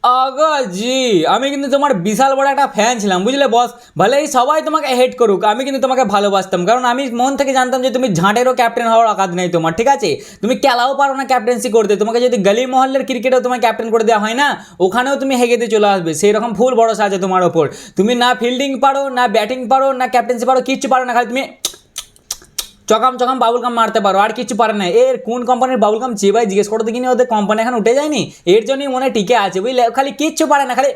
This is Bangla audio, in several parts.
আগা জি, আমি কিন্তু তোমার বিশাল বড় একটা ফ্যান ছিলাম, বুঝলে বস। ভলেই সবাই তোমাকে হেট করুক, আমি কিন্তু তোমাকে ভালোবাসতাম, কারণ আমি মন থেকে জানতাম যে তুমি ঝাঁটেরও ক্যাপ্টেন হওয়ার অকাত নেই তোমার, ঠিক আছে। তুমি খেলাও পারো না ক্যাপ্টেন্সি করতে, তোমাকে যদি গলি মহল্লার ক্রিকেটেও তোমাকে ক্যাপ্টেন করে দেওয়া হয় না, ওখানেও তুমি হেগেতে চলে আসবে, সেই রকম ফুল ভরসা আছে তোমার ওপর। তুমি না ফিল্ডিং পারো, না ব্যাটিং পারো, না ক্যাপ্টেন্সি পারো, কিচ্ছু পারো না, খালি তুমি চকাম চকাম বাবুল গাম মারতে পারো, আর কিছু পারে না। এর কোন কোম্পানির বাবুল গাম চেয়ে ভাই জিজ্ঞেস করো দেখিনি, ওদের কোম্পানি এখন উঠে যায়নি, এর জন্যই মনে হয় টিকে আছে, বুঝলে। খালি কিচ্ছু পারে না, খালি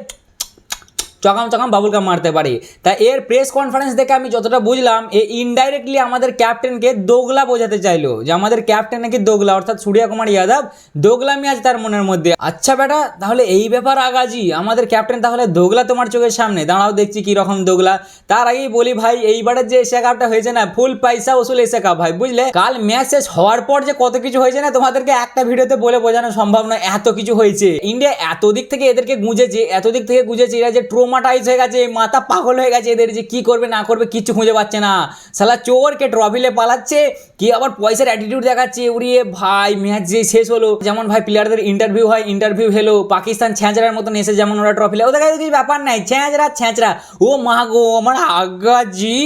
চকাম চকাম বাবুল গাম মারতে পারে। তা এর প্রেস কনফারেন্স দেখে আমি যতটা বুঝলাম, এ ইনডাইরেক্টলি আমাদের ক্যাপ্টেনকে দোগলা বোঝাতে চাইলো, যে আমাদের ক্যাপ্টেন নাকি দোগলা, অর্থাৎ সূর্য কুমার যাদব দোগলামি আছে তার মনের মধ্যে। আচ্ছা বেটা, তাহলে এই ব্যাপার আগাজি, আমাদের ক্যাপ্টেন তাহলে দোগলা তোমার চোখের সামনে? দাঁড়াও দেখছি কি রকম দোগলা। তার আগেই বলি ভাই, এইবারের যে এশিয়া কাপটা হয়েছে না, ফুল পয়সা উসুল এশিয়া কাপ ভাই, বুঝলে। কাল ম্যাচ শেষ হওয়ার পর যে কত কিছু হয়েছে না, তোমাদেরকে একটা ভিডিওতে বলে বোঝানো সম্ভব নয়, এত কিছু হয়েছে। ইন্ডিয়া এত দিক থেকে এদেরকে গুঁজেছে, এত দিক থেকে গুঁজেছে, এরা যে ট্রোমাটাইজ হয়ে গেছে, মাথা পাগল হয়ে গেছে এদের, যে কি করবে না করবে কিচ্ছু খুঁজে পাচ্ছে না। শালা চোরকে ট্রফিলে পালাচ্ছে, কি আবার পয়সার অ্যাটিটিউড দেখাচ্ছে। উড়িয়ে ভাই, ম্যাচ যে শেষ হলো, যেমন ভাই প্লেয়ারদের ইন্টারভিউ হয়, ইন্টারভিউ হলো, পাকিস্তান ছেঁচড়ার মতন এসে যেমন ওরা ট্রফিলে, ওদের কাছে কিছু ব্যাপার নাই, ছেঁচড়া ছেঁচড়া। ও মা গো, আমার আগাজি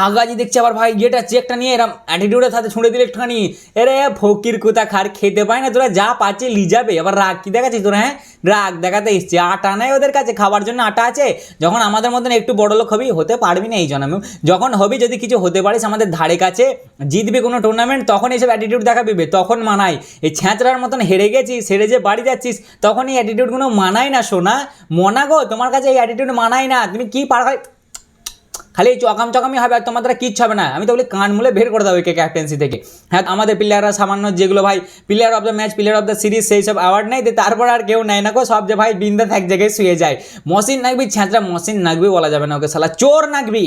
আগাজি দেখছে আবার ভাই, এটা চেকটা নিয়ে এরম অ্যাটিটিউডের সাথে ছুঁড়ে দিলে একটুখানি, এরে ফকির কোথা খার, খেতে পায় না তোরা, যা পাচ্ছে লি যাবে। আবার রাগ কি দেখাচ্ছিস তোরা? হ্যাঁ, রাগ দেখাতে এসছে, আটা নাই ওদের কাছে, খাবার জন্য আটা আছে। যখন আমাদের মতন একটু বড় লোক হবি, হতে পারবি না এই জন্মে, যখন হবি যদি কিছু হতে পারিস আমাদের ধারে কাছে, জিতবি কোনো টুর্নামেন্ট, তখন এইসব অ্যাটিটিউড দেখাবি, তখন মানায়। এই ছ্যাঁচড়ার মতন হেরে গেছিস, হেরে যে বাড়ি যাচ্ছিস, তখন এই অ্যাটিটিউডগুলো মানায় না সোনা, মনা গো, তোমার কাছে এই অ্যাটিটিউড মানায় না। তুমি কি পার, খালি চকাম চকামই হবে, আর তোমার দ্বারা কিচ্ছু হবে না। আমি তো বলি কান মুলে বের করে দেবো একে ক্যাপ্টেন্সি থেকে। হ্যাঁ, আমাদের প্লেয়াররা সামান্য যেগুলো ভাই player of the match, player of the series, সেই সব অ্যাওয়ার্ড নেই, তারপর আর কেউ নেয় না গো, সব যে ভাই বিন্দাস এক জায়গায় শুয়ে যায়। মসিন নাকবি ছ্যাঁচড়া, মসিন নাকবি বলা যাবে না ওকে, শালা চোর নাকবি,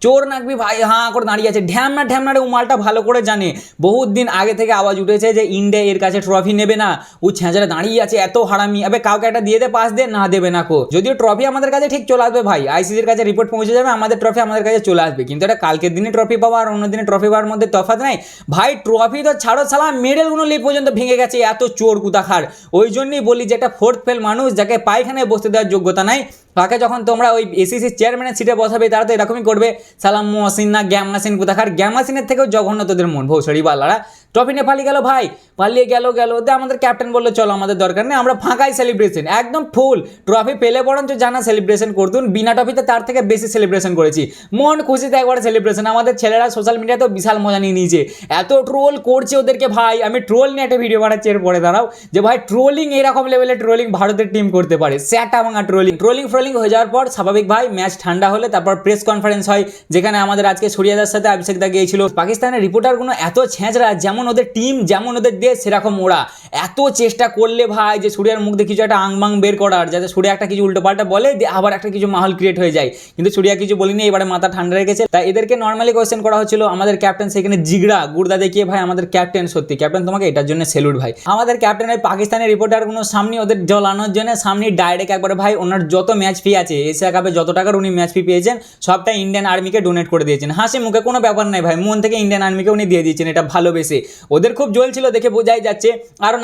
চোর নাকবি ভাই, হাঁ করে দাঁড়িয়ে আছে। ঢ্যামনা ঢ্যামনা রে, ও মালটা ভালো করে জানে, বহুত দিন আগে থেকে আওয়াজ উঠেছে যে ইন্ডিয়া এর কাছে ট্রফি নেবে না। ও ছেঁচড়া দাঁড়িয়ে আছে, এত হারামি। আবে কাউকে একটা দিয়ে দে, পাস দে, না দেবে না কো। যদিও ট্রফি আমাদের কাছে ঠিক চলে আসবে ভাই, আইসিসির কাছে রিপোর্ট পৌঁছে যাবে, আমাদের ট্রফি আমাদের কাছে চলে আসবে, কিন্তু এটা কালকের দিনে ট্রফি পাওয়া আর অন্য দিনে ট্রফি পাওয়ার মধ্যে তফাৎ নাই ভাই। ট্রফি তো ছাড়ো, সালা মেডেলগুলো লিপ পর্যন্ত ভেঙে গেছে, এত চোর কুতাখার। ওই জন্যই বলি যে একটা ফোর্থ ফেল মানুষ, যাকে পায়খানায় বসতে দেওয়ার যোগ্যতা নাই, তাকে যখন তোমরা ওই এসিসি চেয়ারম্যানের সিটে বসাবে, তারা তো এরকমই করবে। সালাম মহসিন না গ্যামাসিন কোথাকার, গ্যামাসিনের থেকেও জঘন্য তোদের মন, ভৌসড়ি বালারা। ট্রফি নিয়ে পালিয়ে গেল ভাই, পালিয়ে গেল দে আমাদের ক্যাপ্টেন বললো চলো আমাদের দরকার নেই, আমরা ফাঁকাই সেলিব্রেশন, একদম ফুল। ট্রফি পেলে বরঞ্চ জানা সেলিব্রেশন করতুন, বিনা ট্রফিতে তার থেকে বেশি সেলিব্রেশন করেছি, মন খুশিতে একবারে সেলিব্রেশন। আমাদের ছেলেরা সোশ্যাল মিডিয়াতেও বিশাল মজা নিয়ে নিয়েছে, এত ট্রোল করছে ওদেরকে ভাই। আমি ট্রোল নিয়ে একটা ভিডিও বানাচ্ছি এরপরে, দাঁড়াও, যে ভাই ট্রোলিং এরকম লেভেলে ট্রোলিং ভারতের টিম করতে পারে, স্যাটা ভাঙা ট্রোলিং। ট্রোলিং হয়ে যাওয়ার পর স্বাভাবিক ভাই, ম্যাচ ঠান্ডা হলে তারপর প্রেস কনফারেন্স হয়, যেখানে আমাদের আজকে সূর্যদার সাথে অভিষেক দা গিয়েছিল। পাকিস্তানের রিপোর্টারগুলো এত ছেঁচড়া, যেমন ওদের টিম যেমন ওদের দেশ সেরকম ওরা। এত চেষ্টা করলে ভাই যে সূর্যের মুখ দিয়ে কিছু একটা আংবাং বের করার, যাতে সূর্য একটা কিছু উল্টো পাল্টা বলে, আবার একটা কিছু মাহল ক্রিয়েট হয়ে যায়, কিন্তু সূর্য কিছু বলিনি, এবারে মাথা ঠান্ডা রেখেছে। তাই এদেরকে নর্মালি কোয়েশ্চেন করা হচ্ছিল, আমাদের ক্যাপ্টেন সেখানে জিগড়া গুড়দা দেখিয়ে ভাই, আমাদের ক্যাপ্টেন সত্যি ক্যাপ্টেন, তোমাকে এটার জন্য স্যালুট ভাই। আমাদের ক্যাপ্টেনের পাকিস্তানের রিপোর্টারগুলো সামনে ওদের জ্বলানোর জন্য সামনে ডাইরেক্ট একবারে ভাই, ওনার যত ম্যাচ ফি আছে এশিয়া কাপে, যত টাকার উনি ম্যাচ ফি পেয়েছেন, সবটা ইন্ডিয়ান আর্মিকে ডোনেট করে দিয়েছেন। হাসি মুখে, কোনো ব্যাপার নাই ভাই, মন থেকে ইন্ডিয়ান আর্মিকে উনি দিয়ে দিয়েছেন, এটা ভালোবেসে। ওদের খুব জ্বলছিল দেখে বোঝাই যাচ্ছে। আরও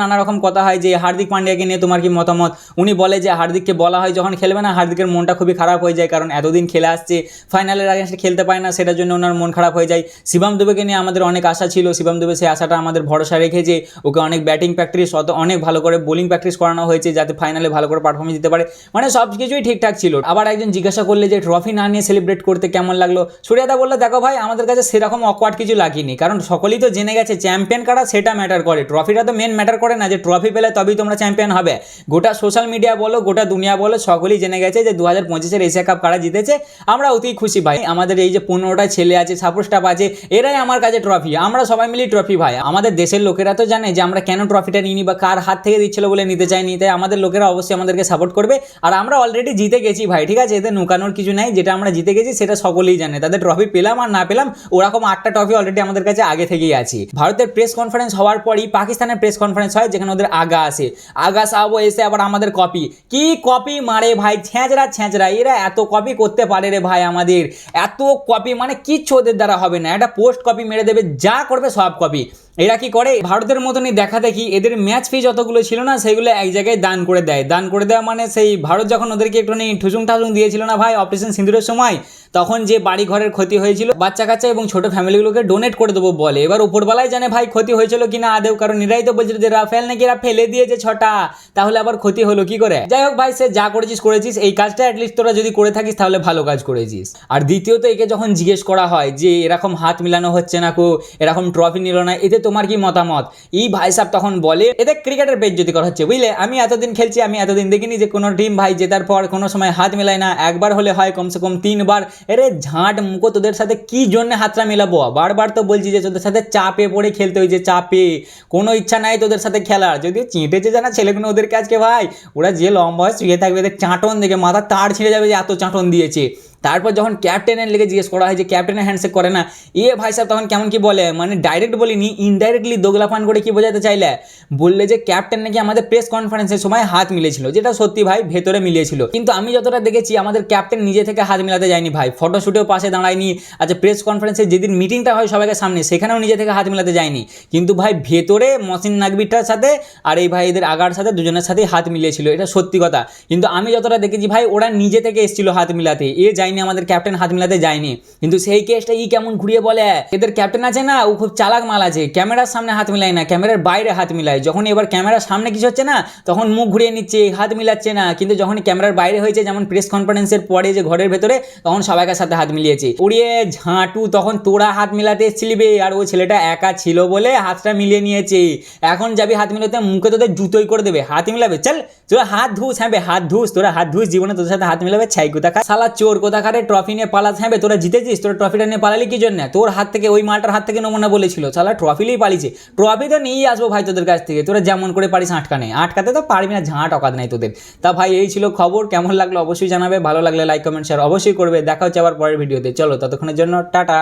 নানা রকম কথা হয় যে হার্দিক পান্ডিয়াকে নিয়ে তোমার কি মতামত। উনি বলে যে হার্দিককে বলা হয় যখন খেলবে না, হার্দিকের মনটা খুবই খারাপ হয়ে যায়, কারণ এতদিন খেলে আসছে, ফাইনালের আগে খেলতে পায় না, সেটার জন্য ওনার মন খারাপ হয়ে যায়। শিবম দুবেকে নিয়ে আমাদের অনেক আশা ছিল, শিবম দুবে সেই আশাটা আমাদের ভরসা রেখেছে, ওকে অনেক ব্যাটিং প্র্যাকটিস, অনেক ভালো করে বোলিং প্র্যাকটিস করানো হয়েছে, যাতে ফাইনালে ভালো করে পারফরমেন্স দিতে পারে, মানে সব কিছুই ঠিকঠাক ছিল। আবার একজন জিজ্ঞাসা করলে যে ট্রফি না নিয়ে সেলিব্রেট করতে কেমন লাগলো, সূর্যদা বললো দেখো ভাই, আমাদের কাছে সেরকম অকওয়ার্ড কিছু লাগেনি, কারণ সকলেই তো জেনে গেছে চ্যাম্পিয়ন কারা সেটা ম্যাটার করে, ট্রফিটা তো মেন ম্যাটার করে না, যে ট্রফি পেলে তবেই তোমরা চ্যাম্পিয়ন হবে। গোটা সোশ্যাল মিডিয়া বলো, গোটা দুনিয়া বলো, সকলেই জেনে গেছে যে 2025-এর এশিয়া কাপ কারা জিতেছে, আমরা অতি খুশি ভাই। আমাদের এই যে 15টা ছেলে আছে, সাপোর্ট স্টাফ আছে, এরাই আমার কাছে ট্রফি, আমরা সবাই মিলি ট্রফি ভাই। আমাদের দেশের লোকেরা তো জানে যে আমরা কেন ট্রফিটা নিইনি বা কার হাত থেকে দিচ্ছিল বলে নিতে চাইনি, তাই আমাদের লোকেরা অবশ্যই আমাদেরকে সাপোর্ট করবে। আর আমরা অলরেডি জিতে গেছি ভাই, ঠিক আছে, এতে নুকানোর কিছু নাই, যেটা আমরা জিতে গেছি সেটা সকলেই জানে। তাদের ট্রফি পেলাম আর না পেলাম, ওরকম 8টা ট্রফি অলরেডি আমাদের কাছে আগে থেকেই আছে। ভারতের প্রেস কনফারেন্স হওয়ার পরই পাকিস্তানের প্রেস কনফারেন্স হয়, যেখানে ওদের আগা আসে, আগা সাবো এসে আবার আমাদের কপি, কি কপি মারে ভাই, ছেঁচড়া, এরা এত কপি করতে পারে রে ভাই, আমাদের এত কপি মানে কিচ্ছু ওদের দ্বারা হবে না, একটা পোস্ট কপি মেরে দেবে, যা করবে সব কপি। এরা কি করে ভারতের মতনই দেখা দেখি এদের ম্যাচ ফি যতগুলো ছিল না সেগুলো এক জায়গায় দান করে দেয়। দান করে দেওয়া মানে সেই ভারত যখন ওদেরকে একটুখানি ঠুসুং ঠাসুং দিয়েছিল না ভাই অপারেশন সিঁদুরের সময়, তখন যে বাড়ি ঘরের ক্ষতি হয়েছিল বাচ্চা কাচ্চা এবং ছোট ফ্যামিলিগুলোকে ডোনেট করে দেবো বলে। এবার উপরবেলায় জানে ভাই ক্ষতি হয়েছিল কিনা আদেও, কারণ এরাই তো বলছিল যে রাফেল নাকি এরা ফেলে দিয়েছে 6টা, তাহলে আবার ক্ষতি হলো কি করে। যাই হোক ভাই, সে যা করেছিস এই কাজটা অ্যাটলিস্ট তোরা যদি করে থাকিস তাহলে ভালো কাজ করেছিস। আর দ্বিতীয়ত একে যখন জিজ্ঞেস করা হয় যে এরকম হাত মিলানো হচ্ছে না কো, এরকম ট্রফি নিল না, এতে তোমার কি মতামত, এই ভাই সাহেব তখন বলে এদের ক্রিকেটের বেইজ্জতি করা হচ্ছে বুঝলে। আমি এতদিন খেলছি, আমি এতদিন দেখিনি যে কোনো টিম ভাই জেতার পর কোনো সময় হাত মেলায় না, একবার হলে হয় কমসে কম 3বার। এরে ঝাঁট মুখো, তোদের সাথে কি জন্য হাতটা মেলাবো, বারবার তো বলছি যে তোদের সাথে চাপে পড়ে খেলতে হয়েছে, চাপে, কোনো ইচ্ছা নাই তোদের সাথে খেলার। যদিও চেঁটেছে জানা ছেলেগুলো ওদেরকে আজকে ভাই, ওরা যে লম্বা হয় শুয়ে থাকবে এদের চাঁটন দেখে মাথা তার ছিঁড়ে যাবে যে এত চাঁটন দিয়েছে। তারপর যখন ক্যাপ্টেনের লেগে জিজ্ঞেস করা হয় যে ক্যাপ্টেনের হ্যান্ডশেক করে না, ভাই সাহেব তখন কেমন কি বলে, মানে ডাইরেক্ট বলিনি, ইনডাইরেক্টলি দোগলাপান করে কি বোঝাতে চাইলে, বললে যে ক্যাপ্টেন নাকি আমাদের প্রেস কনফারেন্সের সময় হাত মিলেছিল, যেটা সত্যি ভাই ভেতরে মিলিয়েছিল। কিন্তু আমি যতটা দেখেছি আমাদের ক্যাপ্টেন নিজে থেকে হাত মিলাতে যায়নি ভাই, ফটোশুটেও পাশে দাঁড়ায়নি। আচ্ছা, প্রেস কনফারেন্সে যেদিন মিটিংটা হয় সবাইকে সামনে, সেখানেও নিজে থেকে হাত মিলাতে যায়নি। কিন্তু ভাই ভেতরে মসিন নাকবিটার সাথে আর এই ভাই এদের আগার সাথে দুজনের সাথেই হাত মিলিয়েছিল, এটা সত্যি কথা। কিন্তু আমি যতটা দেখেছি ভাই ওরা নিজে থেকে এসেছিল হাত মিলাতে, যায়নি, আমাদের ক্যাপ্টেন হাত মিলাতে যায়নি। কিন্তু সেই কেসটা কেমন ঘুরিয়ে বলে, এদের ক্যাপ্টেন আছে না, ও খুব চালাক মাল আছে, ক্যামেরার সামনে হাত মিলায় না, ক্যামেরার বাইরে হাত মিলায়। যখন এবার ক্যামেরার সামনে কিছু হচ্ছে না তখন মুখ ঘুরিয়ে নিচ্ছে, হাত মিলাচ্ছে না। কিন্তু যখন ক্যামেরার বাইরে হয়েছে, যেমন প্রেস কনফারেন্সের পরে যে ঘরের ভেতরে, তখন সবাইকার সাথে হাত মিলিয়েছে। উড়িয়ে ঝাঁটু, তখন তোরা হাত মিলাতে এসেছিলি বে, আর ও ছেলেটা একা ছিল বলে হাতটা মিলিয়ে নিয়েছে। এখন যাবি হাত মিলাতে, মুখে তোদের জুতোই করে দেবে, হাত মিলাবে চল, তোরা হাত ধুস, হ্যাঁ হাত ধুস, তোরা হাত ধুস, জীবনে তোদের সাথে হাত মিলাবে ছাই কোথাকা, শালা চোর কোথাকারে ট্রফি নিয়ে পালাস। হ্যাঁ তোরা জিতেছিস, তোরা ট্রফিটা নিয়ে পালালি কি জন্য, তোর হাত থেকে, ওই মালটার হাত থেকে নমুনা বলেছিল, শালা ট্রফি নিয়েই পালিয়েছে। ট্রফি তো নিয়েই আসবো ভাই তোদের কাছ থেকে, তোরা যেমন করে পারিস আটকাতে তো পারবি না, ঝাঁট অকাত নাই তোদের। তা ভাই এই ছিল খবর, কেমন লাগলো অবশ্যই জানাবে, ভালো লাগলে লাইক কমেন্ট শেয়ার অবশ্যই করবে। দেখা হচ্ছে আবার পরের ভিডিওতে, চলো ততক্ষণের জন্য টাটা।